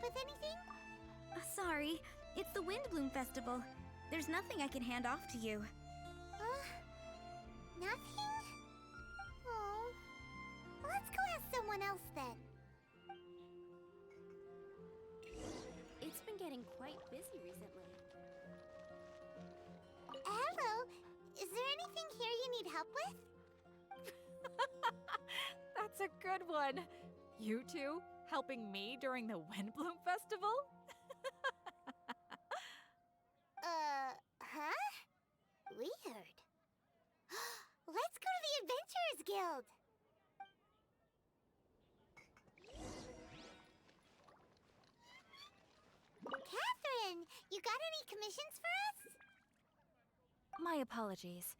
help with anything? Sorry, it's the Windblume Festival. There's nothing I can hand off to you. Nothing? Oh. Let's go ask someone else then. It's been getting quite busy recently. Hello. Is there anything here you need help with? That's a good one. You two helping me during the Windblume Festival? Huh? Weird. Let's go to the Adventurers Guild. Catherine, you got any commissions for us? My apologies.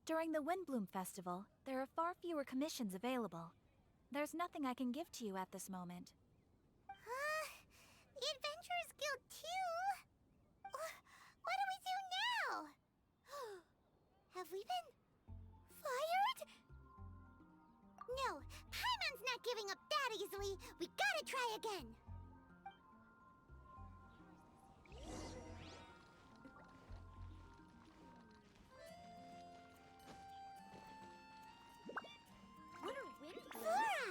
During the Windblume Festival, there are far fewer commissions available. There's nothing I can give to you at this moment. The Adventurers Guild too? What do we do now? Have we been fired? No, Paimon's not giving up that easily. We gotta try again. What are Windblumes? Flora,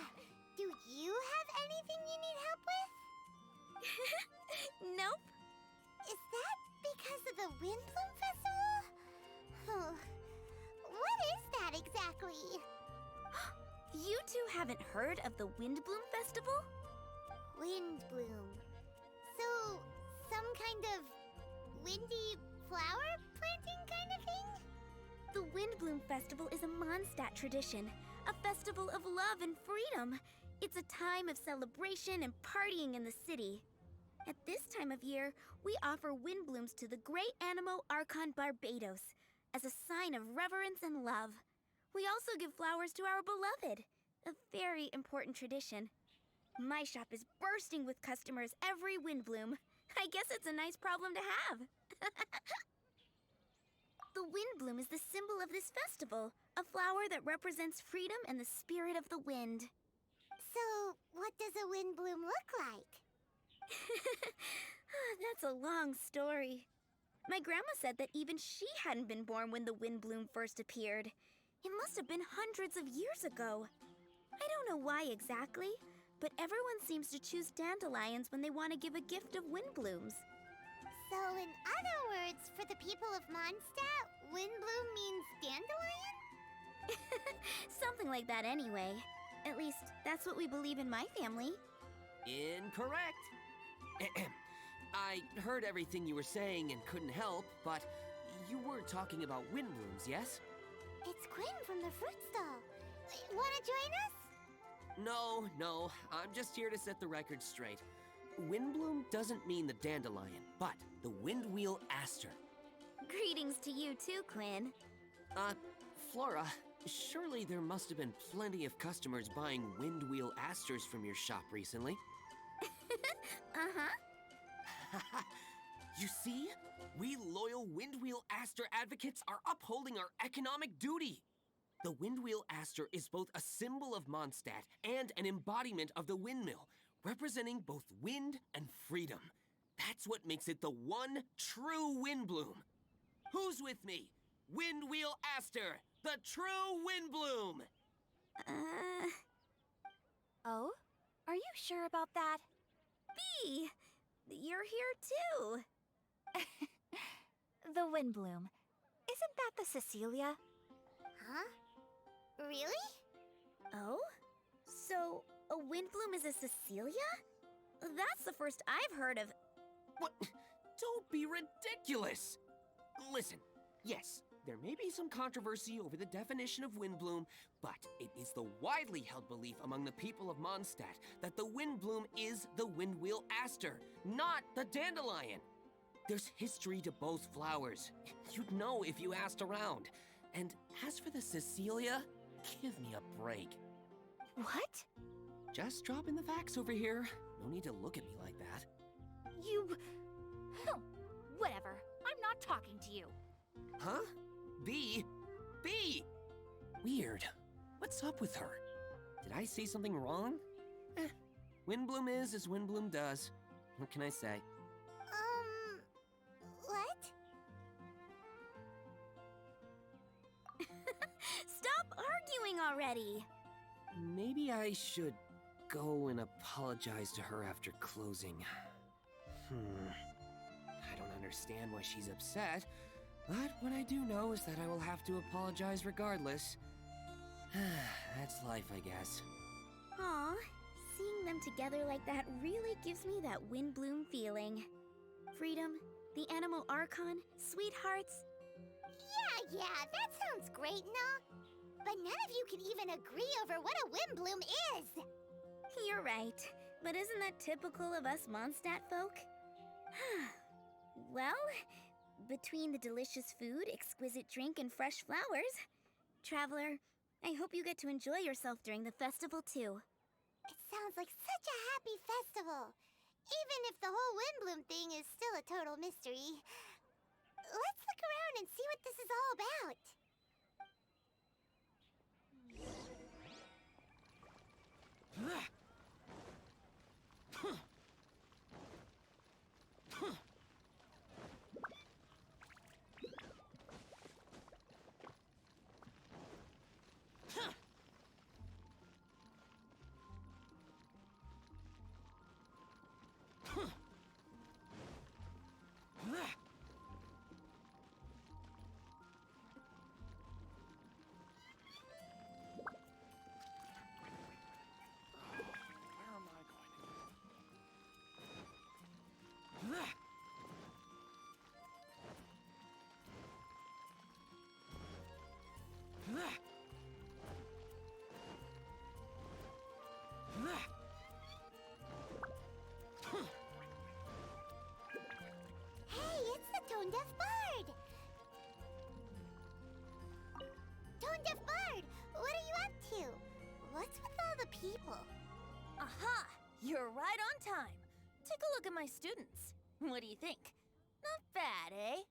do you have anything you need help with? Nope. Is that because of the Windblume Festival? What is that exactly? You two haven't heard of the Windblume Festival? Windblume. So, some kind of windy flower planting kind of thing? The Windblume Festival is a Mondstadt tradition, a festival of love and freedom. It's a time of celebration and partying in the city. At this time of year, we offer windblooms to the great Animo Archon Barbados as a sign of reverence and love. We also give flowers to our beloved, a very important tradition. My shop is bursting with customers every Windblume. I guess it's a nice problem to have. The Windblume is the symbol of this festival, a flower that represents freedom and the spirit of the wind. So, what does a windblume look like? That's a long story. My grandma said that even she hadn't been born when the Windblume first appeared. It must have been hundreds of years ago. I don't know why exactly, but everyone seems to choose dandelions when they want to give a gift of windblooms. So, in other words, for the people of Mondstadt, windblume means dandelion? Something like that anyway. At least, that's what we believe in my family. Incorrect. I heard everything you were saying and couldn't help, but you were talking about windblooms, yes? It's Quinn from the fruit stall. Wanna join us? No, I'm just here to set the record straight. Windblume doesn't mean the dandelion, but the windwheel aster. Greetings to you too, Quinn. Flora, surely there must have been plenty of customers buying windwheel asters from your shop recently. Uh-huh. You see? We loyal windwheel aster advocates are upholding our economic duty. The windwheel aster is both a symbol of Mondstadt and an embodiment of the windmill, representing both wind and freedom. That's what makes it the one true windbloom. Who's with me? Windwheel aster, the true windbloom! Oh? Are you sure about that? Bee, you're here too. The Windblume. Isn't that the Cecilia? Huh? Really? Oh? So, a windbloom is a Cecilia? That's the first I've heard of. What? Don't be ridiculous! Listen, yes, there may be some controversy over the definition of windbloom, but it is the widely held belief among the people of Mondstadt that the windbloom is the windwheel aster, not the dandelion. There's history to both flowers. You'd know if you asked around. And as for the Cecilia, give me a break. What? Just dropping the facts over here. No need to look at me like that. You... Whatever. I'm not talking to you. Huh? Bee? Weird. What's up with her? Did I say something wrong? Windbloom is as Windbloom does. What can I say? What? Stop arguing already! Maybe I should go and apologize to her after closing. I don't understand why she's upset, but what I do know is that I will have to apologize regardless. That's life, I guess. Aw, seeing them together like that really gives me that Windbloom feeling. Freedom, the animal archon, sweethearts. Yeah, that sounds great and all. But none of you can even agree over what a Windbloom is. You're right, but isn't that typical of us Mondstadt folk? Well, between the delicious food, exquisite drink, and fresh flowers, Traveler, I hope you get to enjoy yourself during the festival too. It sounds like such a happy festival. Even if the whole Windbloom thing is still a total mystery. Let's look around and see what this is all about. Hey, it's the Tone Deaf Bard! Tone Deaf Bard, what are you up to? What's with all the people? Aha! You're right on time. Take a look at my students. What do you think? Not bad, eh?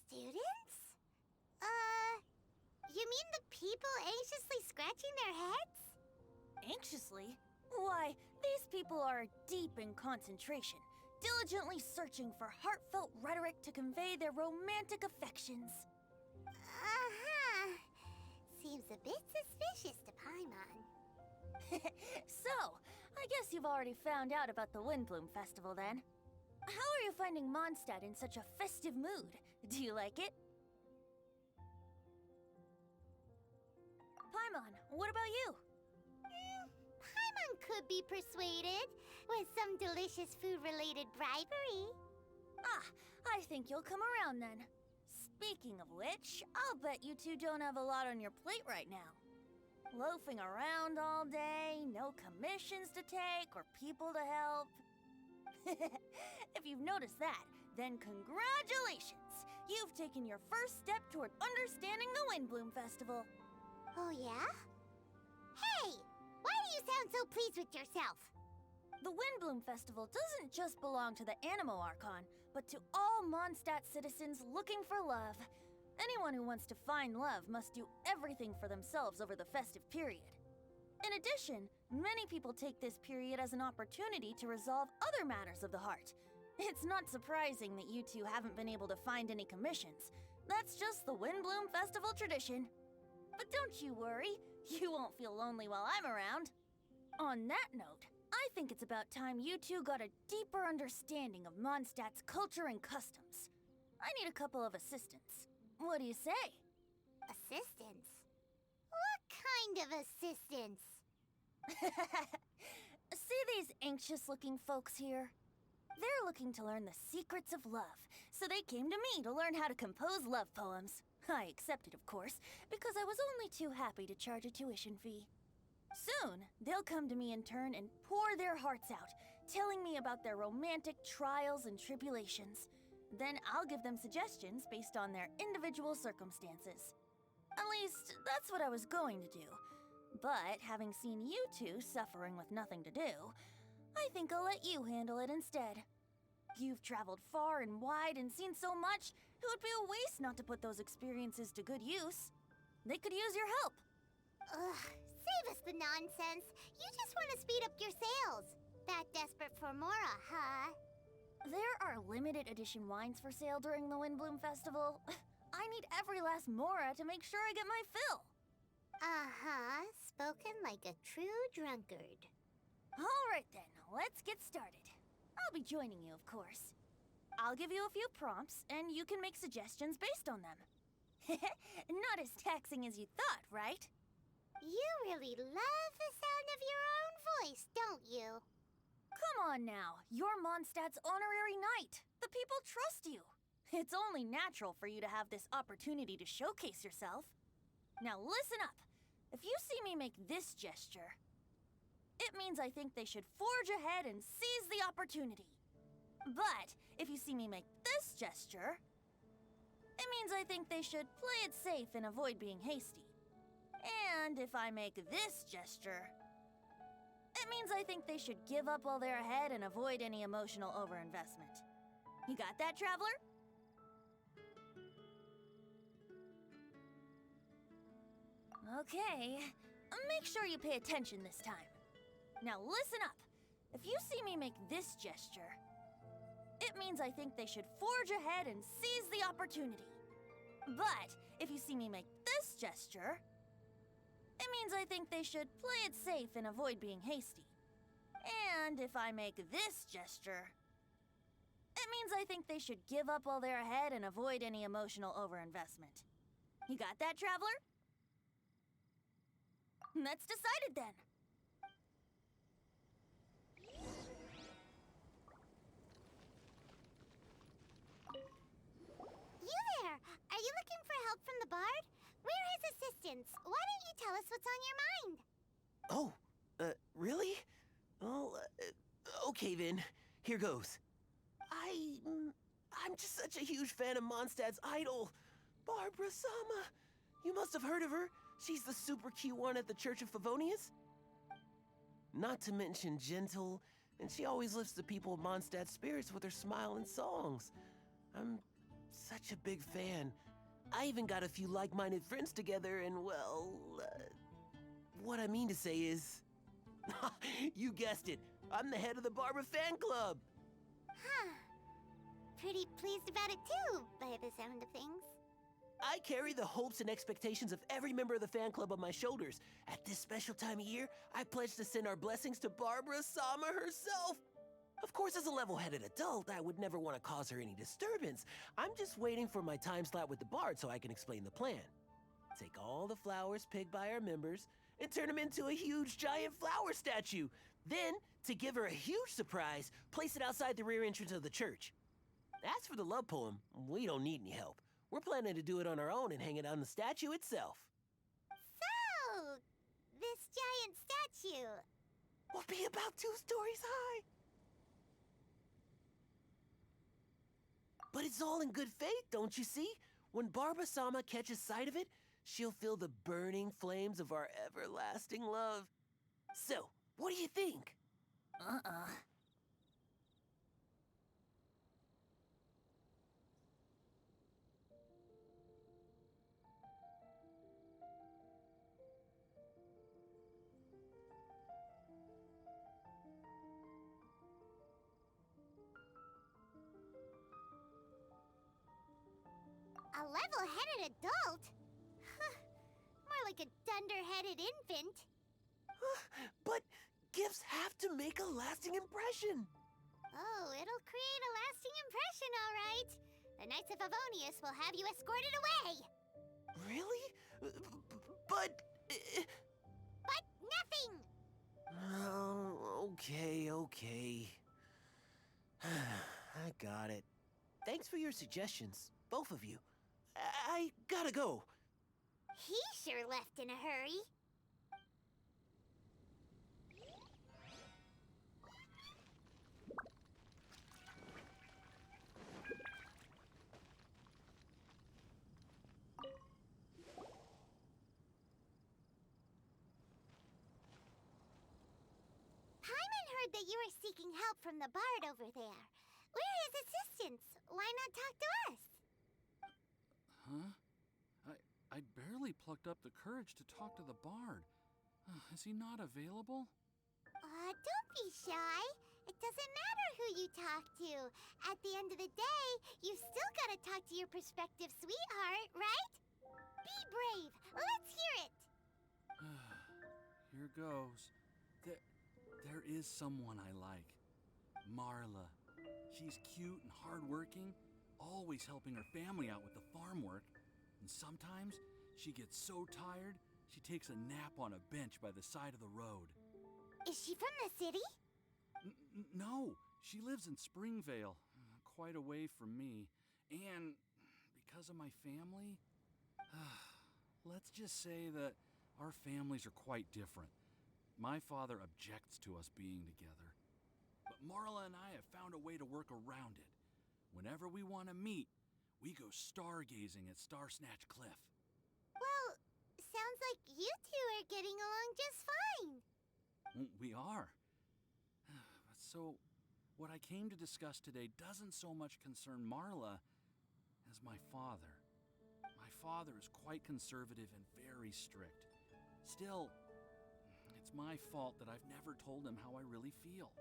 Students? You mean the people anxiously scratching their heads? Anxiously? Why, these people are deep in concentration, diligently searching for heartfelt rhetoric to convey their romantic affections. Uh-huh. Seems a bit suspicious to Paimon. So, I guess you've already found out about the Windbloom Festival then. How are you finding Mondstadt in such a festive mood? Do you like it? Paimon, what about you? Paimon could be persuaded with some delicious food-related bribery. Ah, I think you'll come around then. Speaking of which, I'll bet you two don't have a lot on your plate right now. Loafing around all day, no commissions to take or people to help. If you've noticed that, then congratulations! You've taken your first step toward understanding the Windbloom Festival. Oh, yeah? Hey! Why do you sound so pleased with yourself? The Windbloom Festival doesn't just belong to the Animo Archon, but to all Mondstadt citizens looking for love. Anyone who wants to find love must do everything for themselves over the festive period. In addition, many people take this period as an opportunity to resolve other matters of the heart. It's not surprising that you two haven't been able to find any commissions. That's just the Windbloom Festival tradition. But don't you worry, you won't feel lonely while I'm around. On that note, I think it's about time you two got a deeper understanding of Mondstadt's culture and customs. I need a couple of assistants. What do you say? Assistance? What kind of assistance? See these anxious-looking folks here? They're looking to learn the secrets of love, so they came to me to learn how to compose love poems. I accepted, of course, because I was only too happy to charge a tuition fee. Soon, they'll come to me in turn and pour their hearts out, telling me about their romantic trials and tribulations. Then I'll give them suggestions based on their individual circumstances. At least, that's what I was going to do. But having seen you two suffering with nothing to do, I think I'll let you handle it instead. You've traveled far and wide and seen so much, it would be a waste not to put those experiences to good use. They could use your help. Ugh, save us the nonsense. You just want to speed up your sales. That desperate for more, huh? There are limited edition wines for sale during the Windbloom Festival. I need every last mora to make sure I get my fill. Uh-huh. Spoken like a true drunkard. All right then, let's get started. I'll be joining you, of course. I'll give you a few prompts, and you can make suggestions based on them. Not as taxing as you thought, right? You really love the sound of your own voice, don't you? Come on now, you're Mondstadt's honorary knight. The people trust you. It's only natural for you to have this opportunity to showcase yourself. Now listen up. If you see me make this gesture, it means I think they should forge ahead and seize the opportunity. But if you see me make this gesture, it means I think they should play it safe and avoid being hasty. And if I make this gesture, it means I think they should give up while they're ahead and avoid any emotional overinvestment. You got that, traveler? Okay, make sure you pay attention this time. Now listen up. If you see me make this gesture, it means I think they should forge ahead and seize the opportunity. But if you see me make this gesture, it means I think they should play it safe and avoid being hasty. And if I make this gesture, it means I think they should give up while they're ahead and avoid any emotional overinvestment. You got that, traveler? That's decided then. You there! Are you looking for help from the bard? We're his assistants. Why don't you tell us what's on your mind? Oh, really? Well, okay then. Here goes. I'm just such a huge fan of Mondstadt's idol, Barbara Sama. You must have heard of her. She's the super cute one at the Church of Favonius. Not to mention gentle, and she always lifts the people of Mondstadt's spirits with her smile and songs. I'm such a big fan. I even got a few like-minded friends together, and well, what I mean to say is, you guessed it, I'm the head of the Barbara fan club. Huh. Pretty pleased about it too, by the sound of things. I carry the hopes and expectations of every member of the fan club on my shoulders. At this special time of year, I pledge to send our blessings to Barbara Sama herself. Of course, as a level-headed adult, I would never want to cause her any disturbance. I'm just waiting for my time slot with the bard so I can explain the plan. Take all the flowers picked by our members and turn them into a huge giant flower statue. Then, to give her a huge surprise, place it outside the rear entrance of the church. As for the love poem, we don't need any help. We're planning to do it on our own and hang it on the statue itself. So, this giant statue. Will be about 2 stories high. But it's all in good faith, don't you see? When Barbara Sama catches sight of it, she'll feel the burning flames of our everlasting love. So, what do you think? A level-headed adult? More like a dunder-headed infant. But gifts have to make a lasting impression. Oh, it'll create a lasting impression, all right. The Knights of Favonius will have you escorted away. Really? But... But nothing! Oh, okay. I got it. Thanks for your suggestions, both of you. I gotta go. He sure left in a hurry. Paimon heard that you were seeking help from the bard over there. We're his assistants. Why not talk to us? Huh? I barely plucked up the courage to talk to the bard. Is he not available? Don't be shy. It doesn't matter who you talk to. At the end of the day, you've still got to talk to your prospective sweetheart, right? Be brave. Let's hear it. Here goes. There is someone I like. Marla. She's cute and hardworking, always helping her family out with the farm work. And sometimes she gets so tired, she takes a nap on a bench by the side of the road. Is she from the city? No, she lives in Springvale, quite away from me. And because of my family, let's just say that our families are quite different. My father objects to us being together. But Marla and I have found a way to work around it. Whenever we want to meet, we go stargazing at Star Snatch Cliff. Well, sounds like you two are getting along just fine. We are. So, what I came to discuss today doesn't so much concern Marla as my father. My father is quite conservative and very strict. Still, it's my fault that I've never told him how I really feel.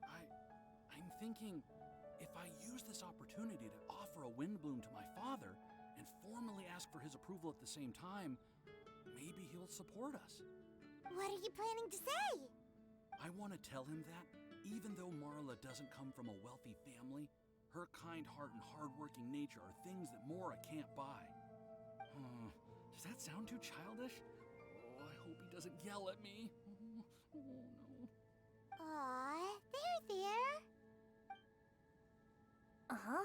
I'm thinking, if I use this opportunity to offer a Windbloom to my father and formally ask for his approval at the same time, maybe he'll support us. What are you planning to say? I want to tell him that, even though Marla doesn't come from a wealthy family, her kind heart and hardworking nature are things that Mora can't buy. Does that sound too childish? Oh, I hope he doesn't yell at me. Oh, no. Aw, there. Uh-huh.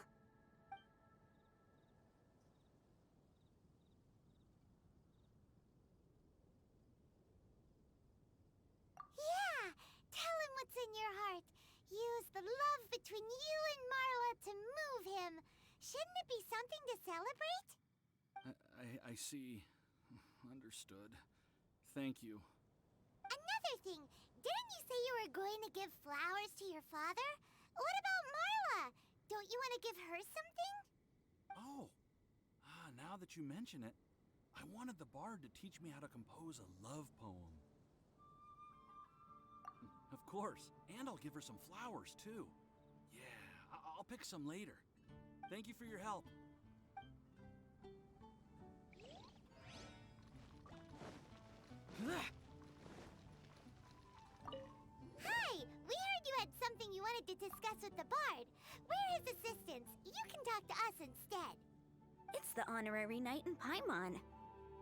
Yeah, tell him what's in your heart. Use the love between you and Marla to move him. Shouldn't it be something to celebrate? I see. Understood. Thank you. Another thing, didn't you say you were going to give flowers to your father? What about Marla? Don't you want to give her something? Oh, now that you mention it, I wanted the bard to teach me how to compose a love poem. Of course, and I'll give her some flowers, too. Yeah, I'll pick some later. Thank you for your help. Hi, we heard you had something you wanted to discuss with the bard. We're his assistants. You can talk to us instead. It's the honorary knight in Paimon.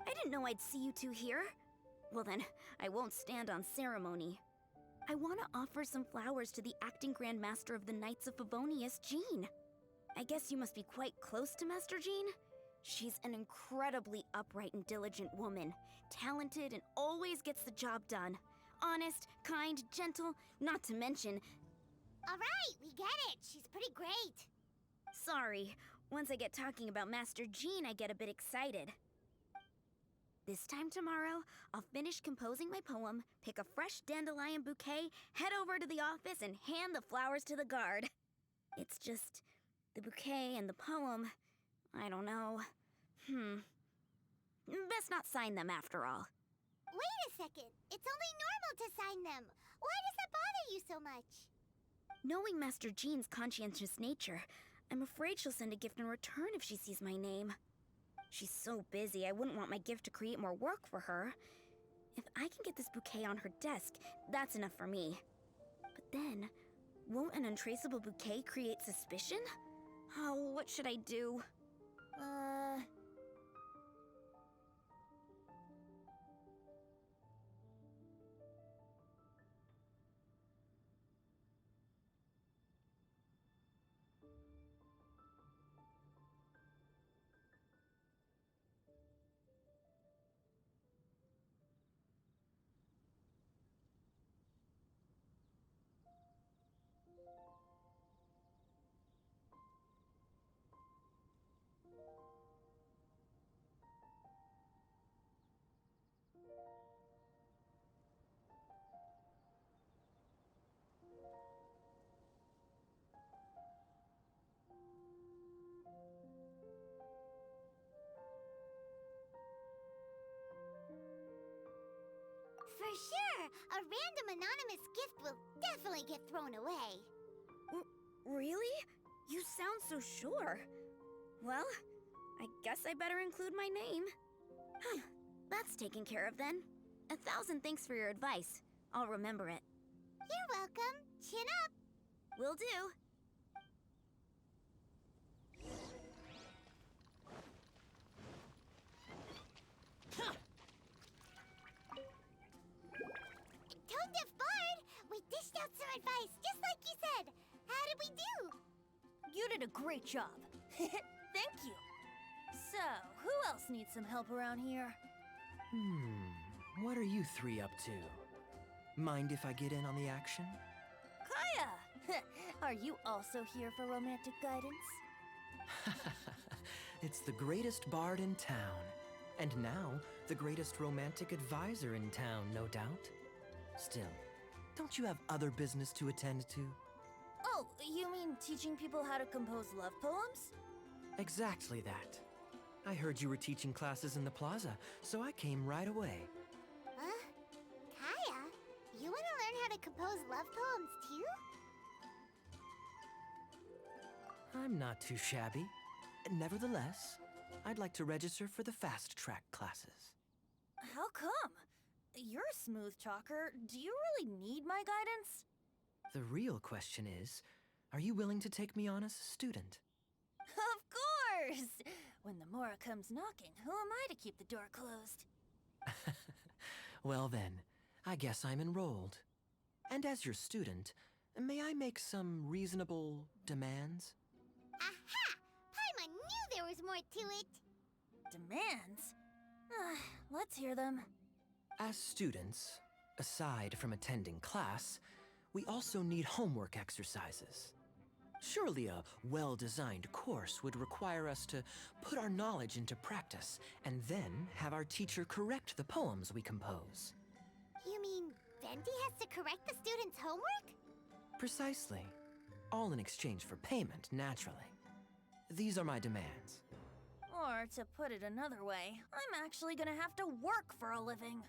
I didn't know I'd see you two here. Well then, I won't stand on ceremony. I want to offer some flowers to the acting Grand Master of the Knights of Favonius, Jean. I guess you must be quite close to Master Jean? She's an incredibly upright and diligent woman, talented and always gets the job done. Honest, kind, gentle, not to mention... All right, we get it. She's pretty great. Sorry, once I get talking about Master Jean, I get a bit excited. This time tomorrow, I'll finish composing my poem, pick a fresh dandelion bouquet, head over to the office, and hand the flowers to the guard. It's just... the bouquet and the poem... I don't know. Best not sign them after all. Wait a second. It's only normal to sign them. Why does that bother you so much? Knowing Master Jean's conscientious nature, I'm afraid she'll send a gift in return if she sees my name. She's so busy, I wouldn't want my gift to create more work for her. If I can get this bouquet on her desk, that's enough for me. But then, won't an untraceable bouquet create suspicion? Oh, what should I do? For sure, a random anonymous gift will definitely get thrown away. Really? You sound so sure. Well, I guess I better include my name. That's taken care of then. 1,000 thanks for your advice. I'll remember it. You're welcome. Chin up. Will do. Tone Deaf Bard, we dished out some advice, just like you said. How did we do? You did a great job. Thank you. So, who else needs some help around here? What are you three up to? Mind if I get in on the action? Kaya! Are you also here for romantic guidance? It's the greatest bard in town. And now, the greatest romantic advisor in town, no doubt. Still, don't you have other business to attend to? Oh, you mean teaching people how to compose love poems? Exactly that. I heard you were teaching classes in the plaza, so I came right away. Huh? Kaya, you want to learn how to compose love poems too? I'm not too shabby. Nevertheless, I'd like to register for the fast track classes. How come? You're a smooth talker. Do you really need my guidance? The real question is, are you willing to take me on as a student? Of course! When the Mora comes knocking, who am I to keep the door closed? Well then, I guess I'm enrolled. And as your student, may I make some reasonable demands? Aha! Paimon knew there was more to it. Demands? Let's hear them. As students, aside from attending class, we also need homework exercises. Surely a well-designed course would require us to put our knowledge into practice and then have our teacher correct the poems we compose. You mean Venti has to correct the students' homework? Precisely. All in exchange for payment, naturally. These are my demands. Or, to put it another way, I'm actually gonna have to work for a living.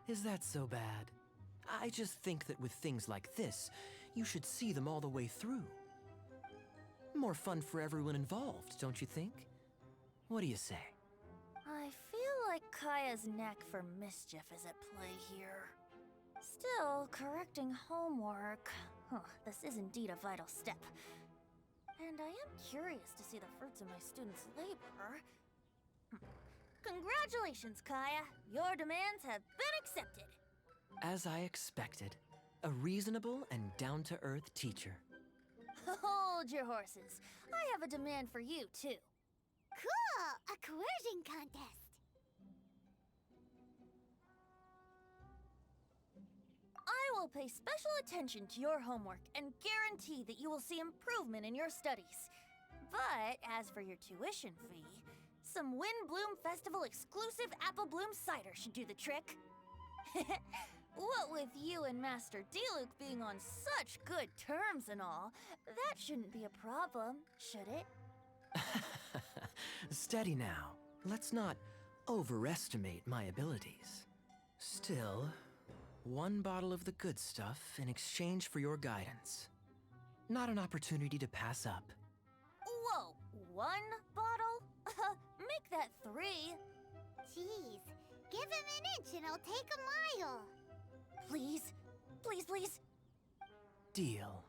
Is that so bad? I just think that with things like this, you should see them all the way through. More fun for everyone involved, don't you think? What do you say? I feel like Kaya's knack for mischief is at play here. Still, correcting homework. This is indeed a vital step. And I am curious to see the fruits of my students' labor. Congratulations, Kaya! Your demands have been accepted! As I expected, a reasonable and down-to-earth teacher. Hold your horses. I have a demand for you, too. Cool! A coercion contest. I will pay special attention to your homework and guarantee that you will see improvement in your studies. But as for your tuition fee, some Windblume Festival exclusive apple bloom cider should do the trick. What with you and Master Diluc being on such good terms and all, that shouldn't be a problem, should it? Steady now. Let's not overestimate my abilities. Still, one bottle of the good stuff in exchange for your guidance. Not an opportunity to pass up. Whoa, one bottle? Make that 3. Jeez, give him an inch and I'll take a mile. Please, please, please. Deal.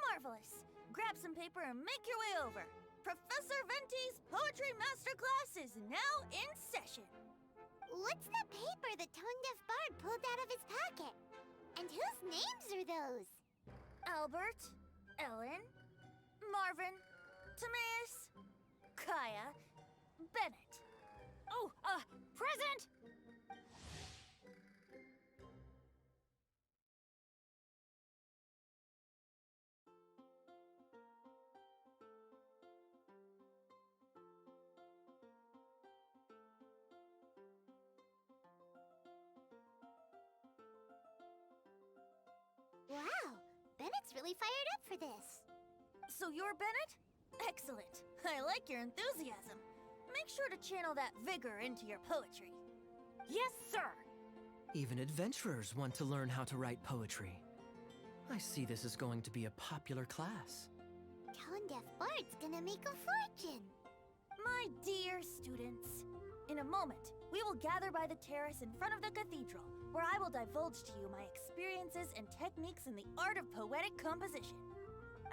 Marvelous. Grab some paper and make your way over. Professor Venti's Poetry Masterclass is now in session. What's the paper the Tone Deaf Bard pulled out of his pocket? And whose names are those? Albert, Ellen, Marvin, Timaeus, Kaya, Bennett. Oh, present! Wow, Bennett's really fired up for this. So you're Bennett? Excellent. I like your enthusiasm. Make sure to channel that vigor into your poetry. Yes, sir! Even adventurers want to learn how to write poetry. I see this is going to be a popular class. Tone-deaf Bart's gonna make a fortune. My dear students, in a moment, we will gather by the terrace in front of the cathedral, where I will divulge to you my experiences and techniques in the art of poetic composition.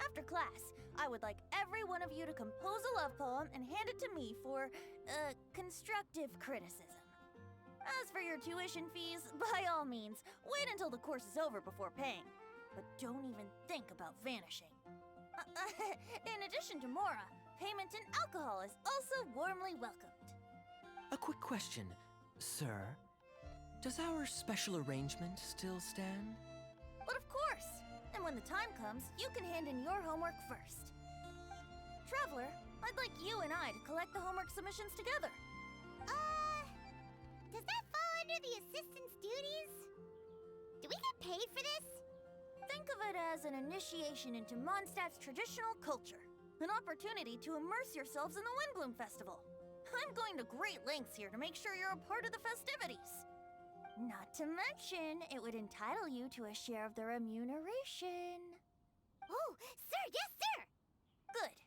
After class, I would like every one of you to compose a love poem and hand it to me for, constructive criticism. As for your tuition fees, by all means, wait until the course is over before paying. But don't even think about vanishing. In addition to Mora, payment in alcohol is also warmly welcomed. A quick question, sir. Does our special arrangement still stand? But of course! And when the time comes, you can hand in your homework first. Traveler, I'd like you and I to collect the homework submissions together. Does that fall under the assistant's duties? Do we get paid for this? Think of it as an initiation into Mondstadt's traditional culture. An opportunity to immerse yourselves in the Windblume Festival. I'm going to great lengths here to make sure you're a part of the festivities. Not to mention, it would entitle you to a share of the remuneration. Oh, sir, yes, sir! Good.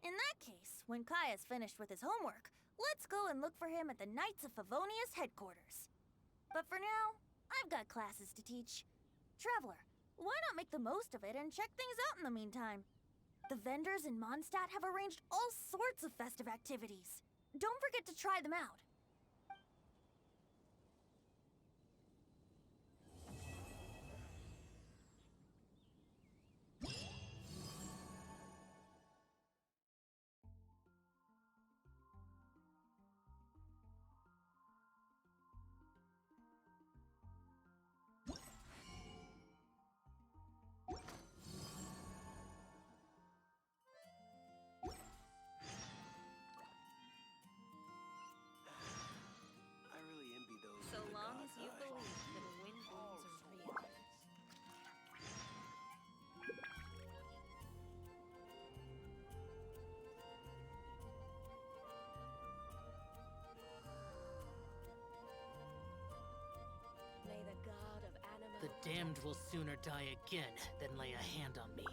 In that case, when Kai is finished with his homework, let's go and look for him at the Knights of Favonius headquarters. But for now, I've got classes to teach. Traveler, why not make the most of it and check things out in the meantime? The vendors in Mondstadt have arranged all sorts of festive activities. Don't forget to try them out. So long as you believe that wind blooms are real. The damned will sooner die again than lay a hand on me.